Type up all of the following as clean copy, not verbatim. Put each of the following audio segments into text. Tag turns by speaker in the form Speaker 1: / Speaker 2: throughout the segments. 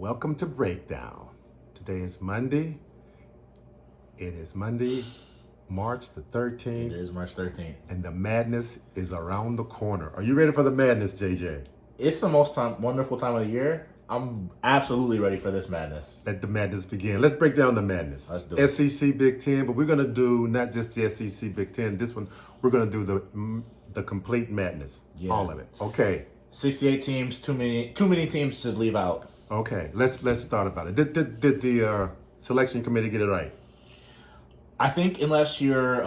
Speaker 1: welcome to Breakdown. Today is Monday. It is Monday, March the 13th.
Speaker 2: It is March 13th.
Speaker 1: And the madness is around the corner. Are you ready for the madness, JJ?
Speaker 2: It's the most wonderful time of the year. I'm absolutely ready for this madness.
Speaker 1: Let the madness begin. Let's break down the madness.
Speaker 2: Let's do it.
Speaker 1: SEC Big Ten, but we're going to do not just the SEC Big Ten. This one, we're going to do the complete madness.
Speaker 2: Yeah.
Speaker 1: All of it. Okay.
Speaker 2: 68 teams, too many teams to leave out.
Speaker 1: Okay, let's start about it. Did the selection committee get it right?
Speaker 2: I think unless you're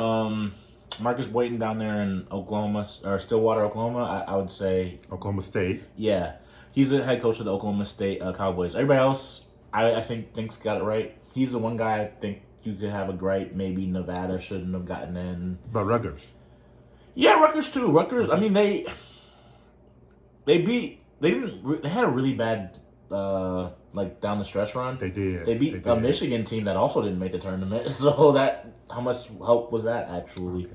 Speaker 2: Marcus Boynton down there in Oklahoma or Stillwater, Oklahoma, I would say
Speaker 1: Oklahoma State.
Speaker 2: Yeah, he's the head coach of the Oklahoma State Cowboys. Everybody else, I think got it right. He's the one guy I think you could have a gripe. Maybe Nevada shouldn't have gotten in.
Speaker 1: But Rutgers.
Speaker 2: Yeah, Rutgers too. Rutgers. I mean, they had a really bad down the stretch run.
Speaker 1: They did.
Speaker 2: They beat a Michigan team that also didn't make the tournament. So how much help was that actually? Okay.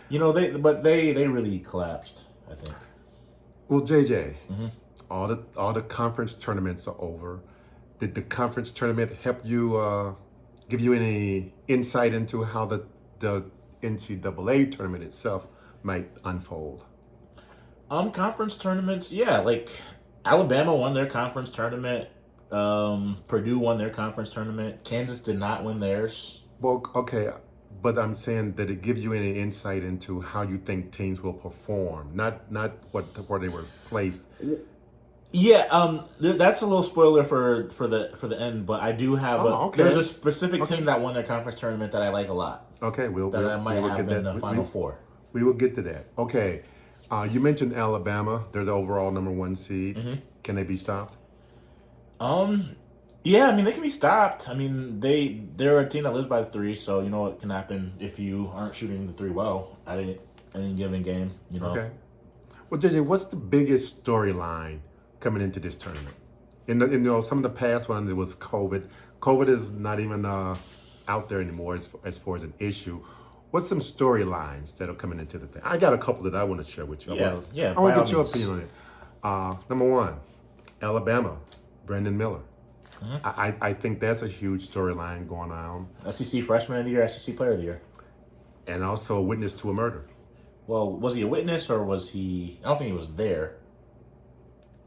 Speaker 2: You know, they really collapsed, I think.
Speaker 1: Well, JJ, all the conference tournaments are over. Did the conference tournament help you give you any insight into how the NCAA tournament itself might unfold?
Speaker 2: Conference tournaments, yeah, like Alabama won their conference tournament. Purdue won their conference tournament. Kansas did not win theirs.
Speaker 1: Well, okay, but I'm saying, did it give you any insight into how you think teams will perform? Not where they were placed.
Speaker 2: Yeah, that's a little spoiler for the end, but I do have there's a specific team that won their conference tournament that I like a lot.
Speaker 1: Okay,
Speaker 2: I might have in the Final Four.
Speaker 1: We will get to that. Okay. You mentioned Alabama. They're the overall number 1 seed.
Speaker 2: Mm-hmm.
Speaker 1: Can they be stopped?
Speaker 2: Yeah, I mean, they can be stopped. I mean, they're a team that lives by the 3, so you know what can happen if you aren't shooting the 3 well at any given game, you know.
Speaker 1: Okay. Well, JJ, what's the biggest storyline coming into this tournament? In some of the past ones, it was COVID. COVID is not even out there anymore as far as an issue. What's some storylines that are coming into the thing? I got a couple that I want to share with you.
Speaker 2: I
Speaker 1: want to get your opinion on it. Number 1, Alabama, Brandon Miller. Mm-hmm. I think that's a huge storyline going on.
Speaker 2: SEC Freshman of the Year, SEC Player of the Year.
Speaker 1: And also a witness to a murder.
Speaker 2: Well, was he a witness or was he... I don't think he was there.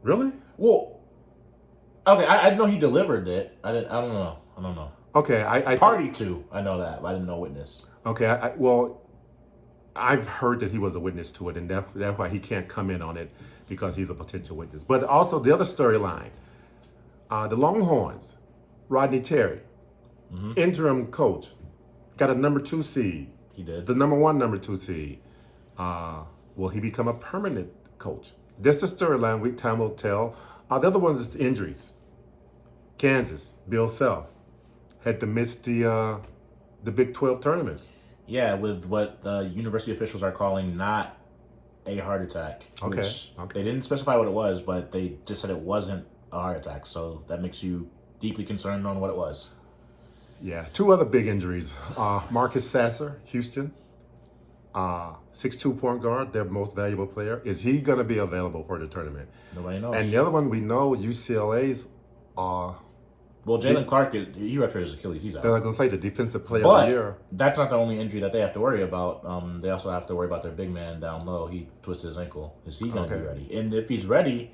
Speaker 1: Really?
Speaker 2: Well, okay, I know he delivered it. I don't know.
Speaker 1: Okay, I
Speaker 2: party to. I know that, but I didn't know witness.
Speaker 1: Okay, I've heard that he was a witness to it, and that's why he can't come in on it, because he's a potential witness. But also the other storyline, the Longhorns, Rodney Terry, interim coach, got a number 2 seed.
Speaker 2: He did.
Speaker 1: The number 2 seed. Will he become a permanent coach? That's the storyline. Time will tell. The other ones is injuries. Kansas, Bill Self, had to miss the Big 12 tournament.
Speaker 2: Yeah, with what the university officials are calling not a heart attack.
Speaker 1: Okay.
Speaker 2: They didn't specify what it was, but they just said it wasn't a heart attack. So that makes you deeply concerned on what it was.
Speaker 1: Yeah. 2 other big injuries. Marcus Sasser, Houston, 6'2" point guard, their most valuable player. Is he going to be available for the tournament?
Speaker 2: Nobody knows.
Speaker 1: And the other one we know, UCLA's...
Speaker 2: Well, Jalen Clark, he ruptured his Achilles. He's out.
Speaker 1: They're going to say the defensive player of the year.
Speaker 2: That's not the only injury that they have to worry about. They also have to worry about their big man down low. He twisted his ankle. Is he going to be ready? And if he's ready,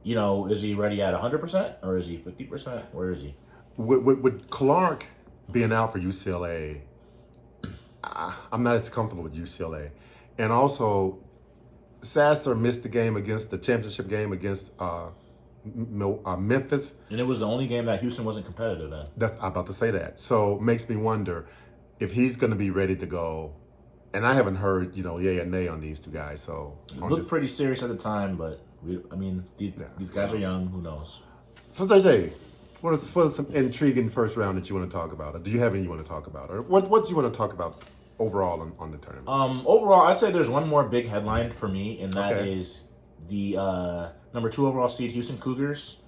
Speaker 2: you know, is he ready at 100% or is he 50%? Where is he?
Speaker 1: With Clark being out for UCLA, I'm not as comfortable with UCLA. And also, Sasser missed the championship game against Memphis.
Speaker 2: And it was the only game that Houston wasn't competitive in.
Speaker 1: I'm about to say that. So makes me wonder if he's going to be ready to go. And I haven't heard, yay or nay on these 2 guys. So
Speaker 2: it looked pretty serious at the time, but these guys are young. Who knows?
Speaker 1: So JJ, what is some intriguing first round that you want to talk about? Or do you have any you want to talk about? Or what do you want to talk about overall on the tournament?
Speaker 2: Overall, I'd say there's one more big headline for me, and that is the number 2 overall seed Houston Cougars.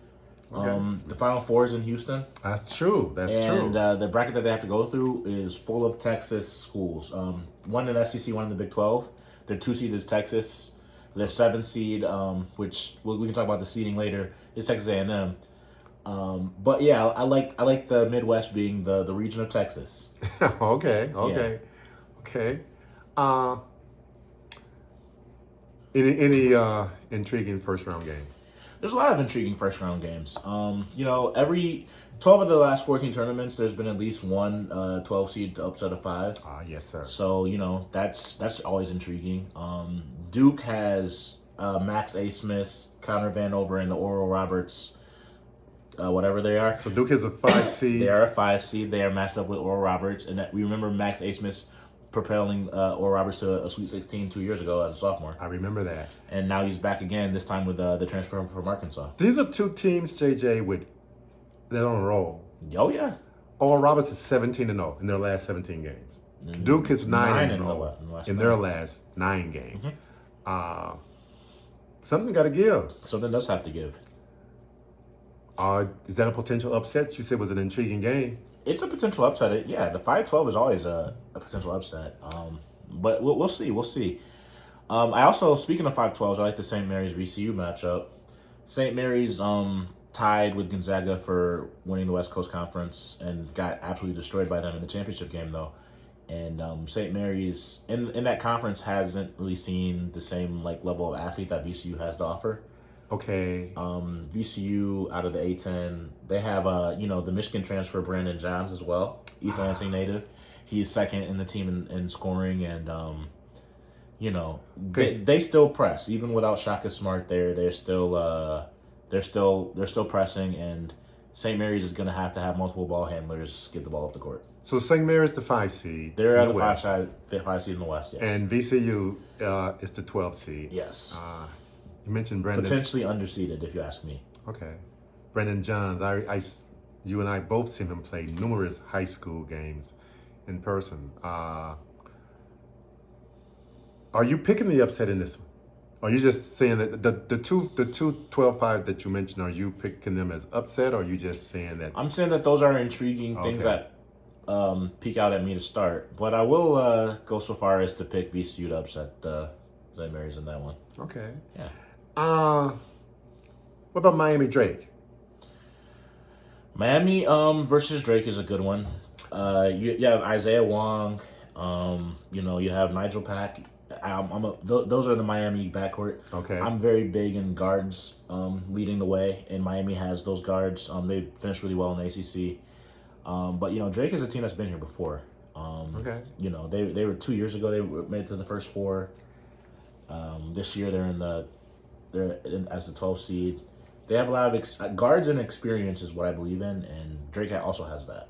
Speaker 2: The Final Four is in Houston.
Speaker 1: That's true.
Speaker 2: And the bracket that they have to go through is full of Texas schools. One in the SEC, one in the Big 12. Their 2 seed is Texas. Their 7 seed, which we can talk about the seeding later, is Texas A&M. But yeah, I like the Midwest being the region of Texas.
Speaker 1: Okay. Uh, any intriguing first round game?
Speaker 2: There's a lot of intriguing first round games. Every 12 of the last 14 tournaments, there's been at least one 12 seed to upset a 5.
Speaker 1: Yes, sir.
Speaker 2: So that's always intriguing. Duke has Max A. Smith, Connor Vanover, and the Oral Roberts, whatever they are.
Speaker 1: So Duke is a 5 seed.
Speaker 2: They are a 5 seed. They are matched up with Oral Roberts, and we remember Max A. Smith propelling Oral Roberts to a Sweet 16 2 years ago as a sophomore.
Speaker 1: I remember that.
Speaker 2: And now he's back again, this time with the transfer from Arkansas.
Speaker 1: These are two teams, JJ, they're on a roll.
Speaker 2: Oh, yeah.
Speaker 1: Oral Roberts is 17-0 in their last 17 games. Duke is 9-0 in their last 9 games.
Speaker 2: Mm-hmm.
Speaker 1: Something got to give.
Speaker 2: Something does have to give.
Speaker 1: Is that a potential upset? You said it was an intriguing game.
Speaker 2: It's a potential upset. Yeah, the 5-12 is always a potential upset. But we'll see. We'll see. I also, speaking of 5-12s, I like the St. Mary's VCU matchup. St. Mary's tied with Gonzaga for winning the West Coast Conference and got absolutely destroyed by them in the championship game, though. And St. Mary's in that conference hasn't really seen the same level of athlete that VCU has to offer.
Speaker 1: Okay.
Speaker 2: VCU out of the A10, they have the Michigan transfer Brandon Johns as well, East Lansing native. He's second in the team in scoring, and they still press even without Shaka Smart. They're still pressing, and St. Mary's is going to have multiple ball handlers get the ball up the court.
Speaker 1: So St. Mary's the 5 seed.
Speaker 2: They're at the 5 seed in the West. Yes.
Speaker 1: And VCU is the 12 seed.
Speaker 2: Yes.
Speaker 1: You mentioned Brandon.
Speaker 2: Potentially underseeded, if you ask me.
Speaker 1: Okay. Brandon Johns, you and I both seen him play numerous high school games in person. Are you picking the upset in this one? Or are you just saying that the two 12-5 that you mentioned, are you picking them as upset, or are you just saying that?
Speaker 2: I'm saying that those are intriguing things that peek out at me to start. But I will go so far as to pick VCU to upset St. Mary's in that one.
Speaker 1: Okay.
Speaker 2: Yeah.
Speaker 1: What about Miami Drake?
Speaker 2: Miami versus Drake is a good one. You have Isaiah Wong. You have Nigel Pack. Those are the Miami backcourt.
Speaker 1: Okay.
Speaker 2: I'm very big in guards leading the way, and Miami has those guards. They finished really well in the ACC. But Drake is a team that's been here before.
Speaker 1: Okay.
Speaker 2: They were 2 years ago. They made it to the first 4. This year they're as the 12 seed. They have a lot of guards and experience is what I believe in, and Drake also has that.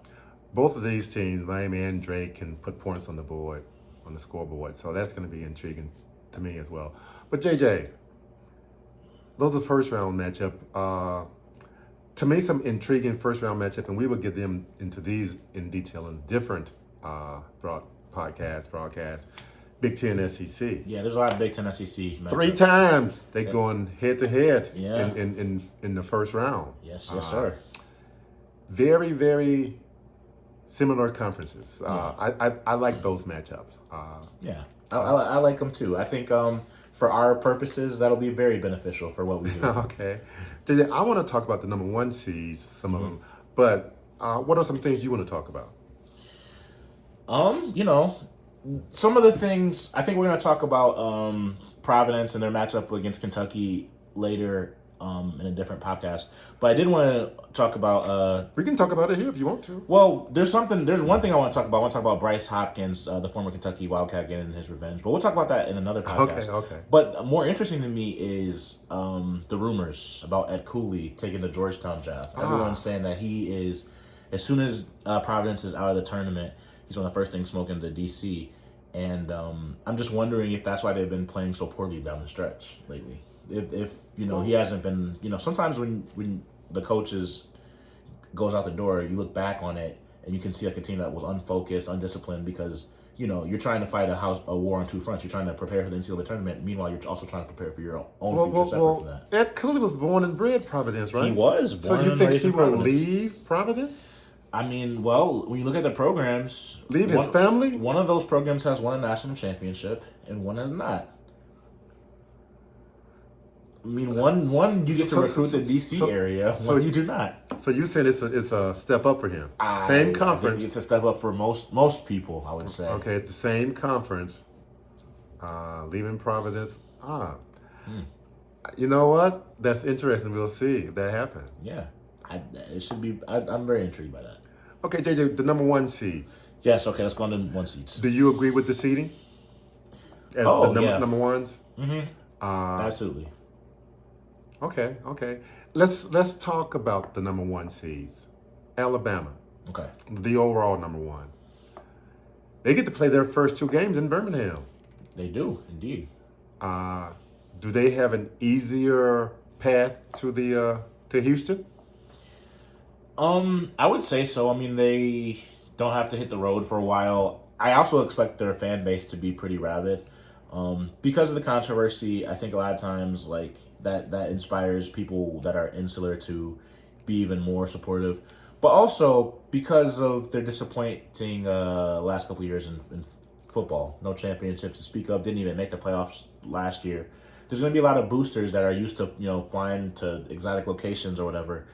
Speaker 1: Both of these teams, Miami and Drake, can put points on the board, on the scoreboard. So that's going to be intriguing to me as well. But JJ, those are first round matchup. To me, some intriguing first round matchup, and we will get them into these in detail in different broadcasts. Big Ten SEC.
Speaker 2: Yeah, there's a lot of Big Ten SEC matchups.
Speaker 1: 3 times they going head to head
Speaker 2: Yeah.
Speaker 1: in the first round.
Speaker 2: Yes, sir.
Speaker 1: Very, very similar conferences. I like those matchups.
Speaker 2: Yeah, I like them too. I think for our purposes, that'll be very beneficial for what we do.
Speaker 1: Okay. JJ, I want to talk about the number 1 seeds, some of them, but what are some things you want to talk about?
Speaker 2: Some of the things, I think we're going to talk about Providence and their matchup against Kentucky later in a different podcast. But I did want to talk about...
Speaker 1: we can talk about it here if you want to.
Speaker 2: Well, there's one thing I want to talk about. I want to talk about Bryce Hopkins, the former Kentucky Wildcat, getting his revenge. But we'll talk about that in another podcast.
Speaker 1: Okay.
Speaker 2: But more interesting to me is the rumors about Ed Cooley taking the Georgetown job. Everyone's saying that he is, as soon as Providence is out of the tournament, he's one of the first things smoking to DC. And I'm just wondering if that's why they've been playing so poorly down the stretch lately. If he hasn't been, sometimes when the coaches goes out the door, you look back on it and you can see a team that was unfocused, undisciplined, because you're trying to fight a war on 2 fronts. You're trying to prepare for the NCAA tournament. Meanwhile, you're also trying to prepare for your own future separate from that.
Speaker 1: Ed Cooley was born and bred Providence, right?
Speaker 2: He was born and raised in Providence.
Speaker 1: So you think he will leave Providence?
Speaker 2: I mean, well, when you look at the programs...
Speaker 1: Leave his family?
Speaker 2: One of those programs has won a national championship, and one has not. I mean, one you get to recruit the D.C. area, one you do not.
Speaker 1: So you said it's a step up for him. Same
Speaker 2: I
Speaker 1: conference.
Speaker 2: think it's a step up for most people, I would say.
Speaker 1: Okay, it's the same conference. Leaving Providence. You know what? That's interesting. We'll see if that happens.
Speaker 2: Yeah, it should be. I'm very intrigued by that.
Speaker 1: Okay, JJ, the number one seeds.
Speaker 2: Yes. Okay, let's go on to one seeds.
Speaker 1: Do you agree with the seeding? As
Speaker 2: Oh,
Speaker 1: the
Speaker 2: yeah.
Speaker 1: number ones.
Speaker 2: Absolutely.
Speaker 1: Okay. Let's talk about the number one seeds. Alabama,
Speaker 2: Okay.
Speaker 1: the overall number one. They get to play their first two games in Birmingham.
Speaker 2: They do indeed.
Speaker 1: Do they have an easier path to to Houston?
Speaker 2: I would say so. I mean, they don't have to hit the road for a while. I also expect their fan base to be pretty rabid. Because of the controversy, I think a lot of times like that inspires people that are insular to be even more supportive. But also because of their disappointing last couple of years in football, no championships to speak of, didn't even make the playoffs last year. There's going to be a lot of boosters that are used to flying to exotic locations or whatever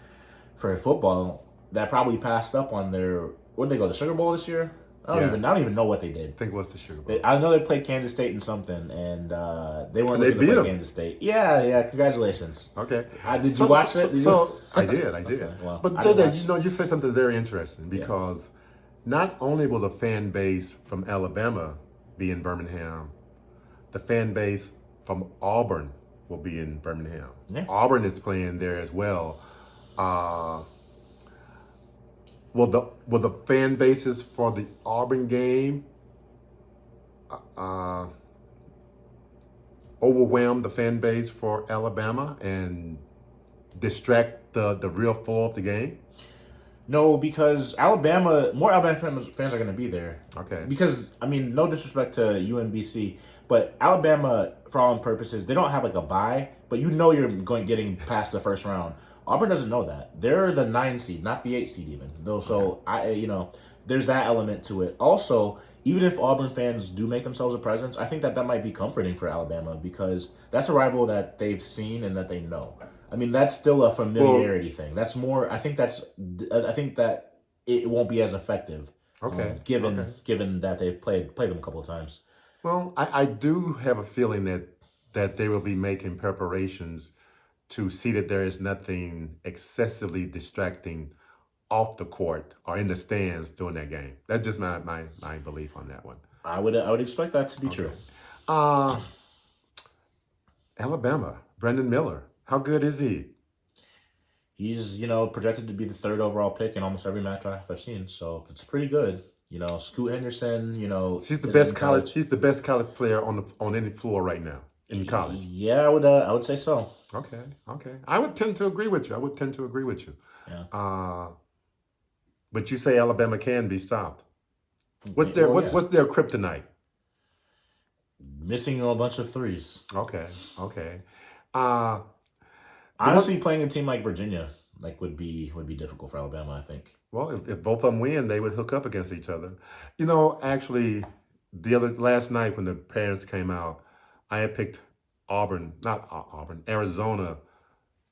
Speaker 2: for football that probably passed up on their. Where did they go? The Sugar Bowl this year? I don't even know what they did.
Speaker 1: I think it was the Sugar Bowl.
Speaker 2: I know they played Kansas State in something, and they weren't
Speaker 1: They
Speaker 2: looking to
Speaker 1: beat
Speaker 2: play
Speaker 1: them.
Speaker 2: Kansas State. Yeah. Congratulations.
Speaker 1: Okay.
Speaker 2: Did you watch it? Did you?
Speaker 1: I did.
Speaker 2: Okay, well,
Speaker 1: But
Speaker 2: I didn't
Speaker 1: JJ,
Speaker 2: watch.
Speaker 1: you said something very interesting because not only will the fan base from Alabama be in Birmingham, the fan base from Auburn will be in Birmingham.
Speaker 2: Yeah.
Speaker 1: Auburn is playing there as well. Will the fan bases for the Auburn game overwhelm the fan base for Alabama and distract the real flow of the game?
Speaker 2: No, because more Alabama fans are going to be there.
Speaker 1: Okay.
Speaker 2: Because, I mean, no disrespect to UMBC, but Alabama, for all purposes, they don't have like a bye, but you're getting past the first round. Auburn doesn't know that. They're the 9 seed, not the 8 seed even. Though, so there's that element to it. Also, even if Auburn fans do make themselves a presence, I think that might be comforting for Alabama because that's a rival that they've seen and that they know. I mean, that's still a familiarity thing. That's more. I think that it won't be as effective.
Speaker 1: Okay.
Speaker 2: Given that they've played them a couple of times.
Speaker 1: Well, I do have a feeling that they will be making preparations to see that there is nothing excessively distracting off the court or in the stands during that game. That's just my belief on that one.
Speaker 2: I would expect that to be true.
Speaker 1: Alabama, Brendan Miller. How good is he?
Speaker 2: He's, projected to be the 3rd overall pick in almost every mock draft I've seen, so it's pretty good. Scoot Henderson,
Speaker 1: he's the best college. He's the best college player on any floor right now in college.
Speaker 2: Yeah, I would say so.
Speaker 1: Okay. I would tend to agree with you.
Speaker 2: Yeah.
Speaker 1: But you say Alabama can be stopped. What's their kryptonite?
Speaker 2: Missing a bunch of threes.
Speaker 1: Okay.
Speaker 2: Honestly, playing a team like Virginia would be difficult for Alabama, I think.
Speaker 1: Well, if both of them win, they would hook up against each other. Actually, last night when the parents came out, I had picked Arizona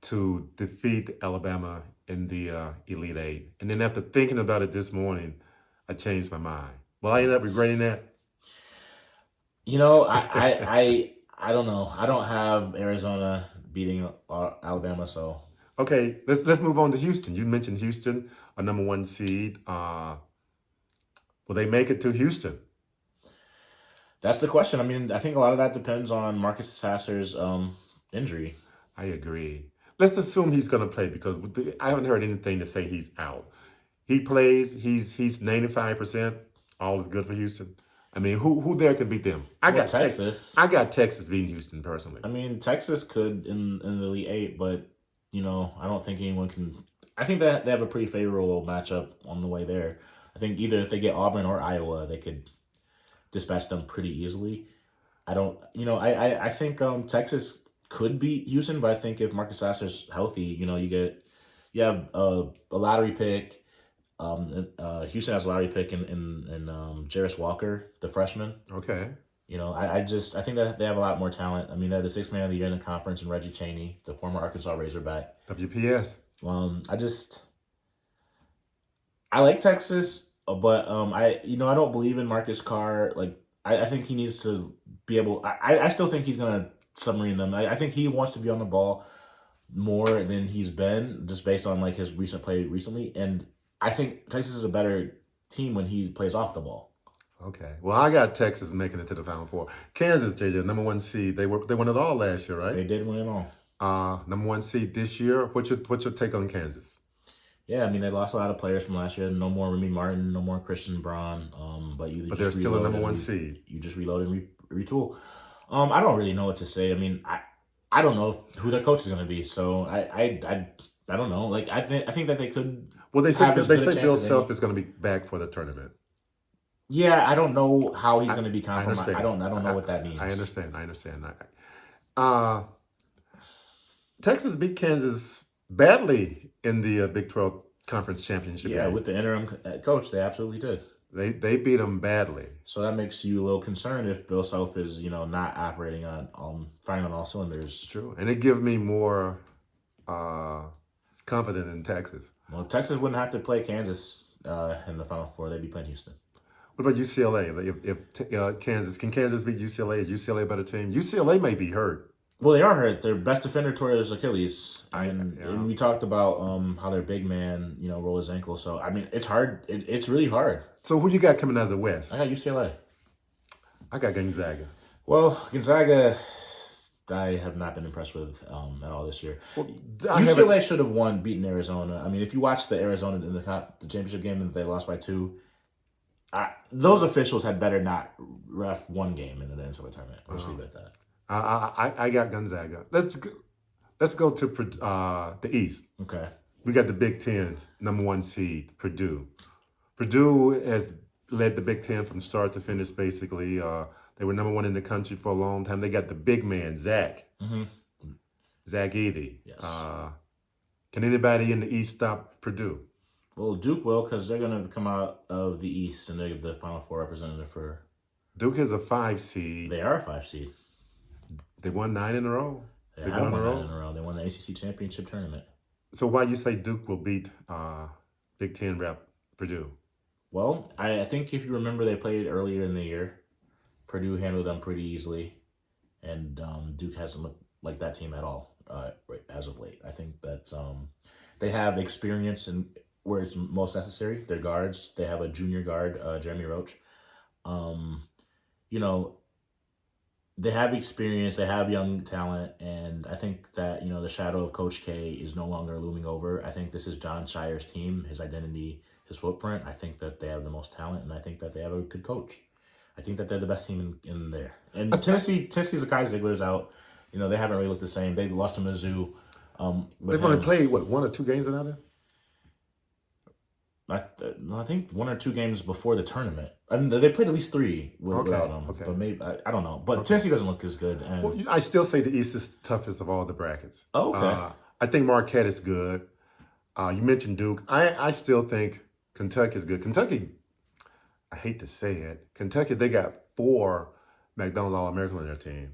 Speaker 1: to defeat Alabama in the Elite Eight. And then after thinking about it this morning, I changed my mind. Will I end up regretting that?
Speaker 2: I don't know. I don't have Arizona beating Alabama, so.
Speaker 1: Okay, let's move on to Houston. You mentioned Houston, a number 1 seed. Will they make it to Houston?
Speaker 2: That's the question. I mean, I think a lot of that depends on Marcus Sasser's injury.
Speaker 1: I agree. Let's assume he's going to play because I haven't heard anything to say he's out. He plays. He's 95%. All is good for Houston. I mean, who there can beat them? I got
Speaker 2: Texas.
Speaker 1: I got Texas beating Houston personally.
Speaker 2: I mean, Texas could in the Elite Eight, but I don't think anyone can. I think that they have a pretty favorable matchup on the way there. I think either if they get Auburn or Iowa, they could dispatch them pretty easily. I think Texas could beat Houston, but I think if Marcus Sasser's healthy, you have a lottery pick. Houston has a lottery pick in Jarris Walker, the freshman.
Speaker 1: Okay.
Speaker 2: I think that they have a lot more talent. I mean, they're the 6th man of the year in the conference, and Reggie Chaney, the former Arkansas Razorback.
Speaker 1: WPS.
Speaker 2: I like Texas, but I don't believe in Marcus Carr. Like I think he needs to be able. I still think he's gonna submarine them. I think he wants to be on the ball more than he's been, just based on like his recent play recently. And I think Texas is a better team when he plays off the ball.
Speaker 1: Okay. Well, I got Texas making it to the Final Four. Kansas, JJ, number one seed. They won it all last year, right?
Speaker 2: They did win it all.
Speaker 1: Number one seed this year. What's your take on Kansas?
Speaker 2: Yeah, I mean they lost a lot of players from last year. No more Remy Martin, no more Christian Braun. But you
Speaker 1: But
Speaker 2: just
Speaker 1: they're still a
Speaker 2: reload
Speaker 1: number
Speaker 2: and
Speaker 1: one seed.
Speaker 2: you just reload and retool. I don't really know what to say. I mean, I don't know who their coach is going to be. So I don't know. Like I think that they could.
Speaker 1: Well, they say
Speaker 2: have as good a chance
Speaker 1: Bill
Speaker 2: as any.
Speaker 1: Self is going to be back for the tournament.
Speaker 2: Yeah, I don't know how he's going to be
Speaker 1: I
Speaker 2: compromised.
Speaker 1: understand.
Speaker 2: I don't know what that means.
Speaker 1: I understand. Uh, Texas beat Kansas badly in the Big 12 Conference Championship
Speaker 2: Yeah,
Speaker 1: game.
Speaker 2: with the interim coach, they absolutely did.
Speaker 1: They beat them badly.
Speaker 2: So that makes you a little concerned if Bill Self is, not operating firing on all cylinders.
Speaker 1: True, and it gives me more confidence in Texas.
Speaker 2: Well, Texas wouldn't have to play Kansas in the Final Four. They'd be playing Houston.
Speaker 1: What about UCLA? Like if Kansas beat UCLA? Is UCLA a better team? UCLA may be hurt.
Speaker 2: Well, they are hurt. Their best defender tore his Achilles, and we talked about how their big man, rolled his ankle. So I mean, it's hard. It's really hard.
Speaker 1: So who you got coming out of the West?
Speaker 2: I got UCLA.
Speaker 1: I got Gonzaga.
Speaker 2: Well, Gonzaga, I have not been impressed with at all this year.
Speaker 1: Well,
Speaker 2: UCLA should have beaten Arizona. I mean, if you watch the Arizona in the championship game and they lost by 2, those officials had better not ref one game in the NCAA tournament. I'll just leave it at that.
Speaker 1: I got Gonzaga. Let's go to the East.
Speaker 2: Okay.
Speaker 1: We got the Big Ten's number one seed, Purdue. Purdue has led the Big Ten from start to finish, basically. They were number one in the country for a long time. They got the big man, Zach.
Speaker 2: Mm-hmm.
Speaker 1: Zach Edey.
Speaker 2: Yes.
Speaker 1: Can anybody in the East stop Purdue?
Speaker 2: Well, Duke will, because they're going to come out of the East and they're the Final Four representative for...
Speaker 1: Duke is a 5 seed.
Speaker 2: They are a 5 seed.
Speaker 1: They won 9 in a row.
Speaker 2: They have won 9 in a row. They won the ACC championship tournament.
Speaker 1: So why you say Duke will beat Big Ten rep Purdue?
Speaker 2: Well, I think if you remember, they played earlier in the year. Purdue handled them pretty easily, and Duke hasn't looked like that team at all as of late. I think that they have experience in where it's most necessary. Their guards, they have a junior guard, Jeremy Roach. They have experience, they have young talent, and I think that, the shadow of Coach K is no longer looming over. I think this is John Shire's team, his identity, his footprint. I think that they have the most talent, and I think that they have a good coach. I think that they're the best team in there. And Tennessee's Akai Ziegler's out. They haven't really looked the same. They lost to Mizzou.
Speaker 1: They've only played, 1 or 2 games without him?
Speaker 2: I think 1 or 2 games before the tournament. I mean, they played at least 3 without him.
Speaker 1: Okay.
Speaker 2: But maybe I don't know. But Tennessee doesn't look as good. And
Speaker 1: Well, I still say the East is the toughest of all the brackets.
Speaker 2: Oh, okay.
Speaker 1: I think Marquette is good. You mentioned Duke. I still think Kentucky is good. Kentucky, I hate to say it, Kentucky, they got 4 McDonald's All-American on their team.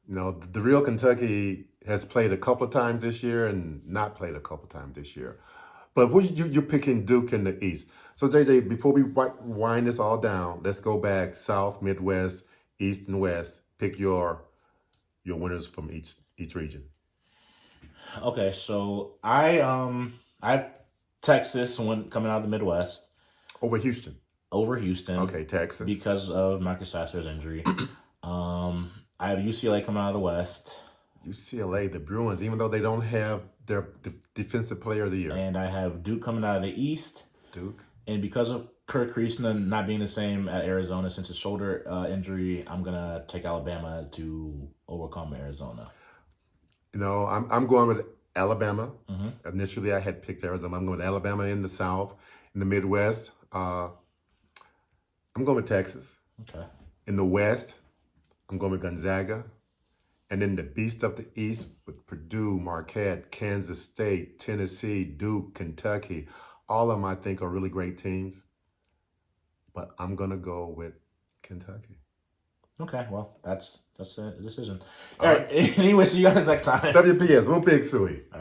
Speaker 1: The real Kentucky has played a couple of times this year and not played a couple of times this year. But you're picking Duke in the East. So, JJ, before we wind this all down, let's go back South, Midwest, East, and West. Pick your winners from each region.
Speaker 2: Okay, so I have Texas coming out of the Midwest
Speaker 1: Over Houston.
Speaker 2: Okay,
Speaker 1: Texas.
Speaker 2: Because of Marcus Sasser's injury. I have UCLA coming out of the West.
Speaker 1: UCLA, the Bruins, even though they don't have their defensive player of the year.
Speaker 2: And I have Duke coming out of the East.
Speaker 1: Duke.
Speaker 2: And because of Kirk Kriesman not being the same at Arizona since his shoulder injury, I'm going to take Alabama to overcome Arizona.
Speaker 1: I'm going with Alabama.
Speaker 2: Mm-hmm.
Speaker 1: Initially, I had picked Arizona. I'm going with Alabama in the South. In the Midwest, I'm going with Texas.
Speaker 2: Okay.
Speaker 1: In the West, I'm going with Gonzaga. And then the Beast of the East with Purdue, Marquette, Kansas State, Tennessee, Duke, Kentucky. All of them, I think, are really great teams. But I'm going to go with Kentucky.
Speaker 2: Okay, well, that's a decision. All right. Anyway, see you guys next time.
Speaker 1: WPS, we'll Big Suey.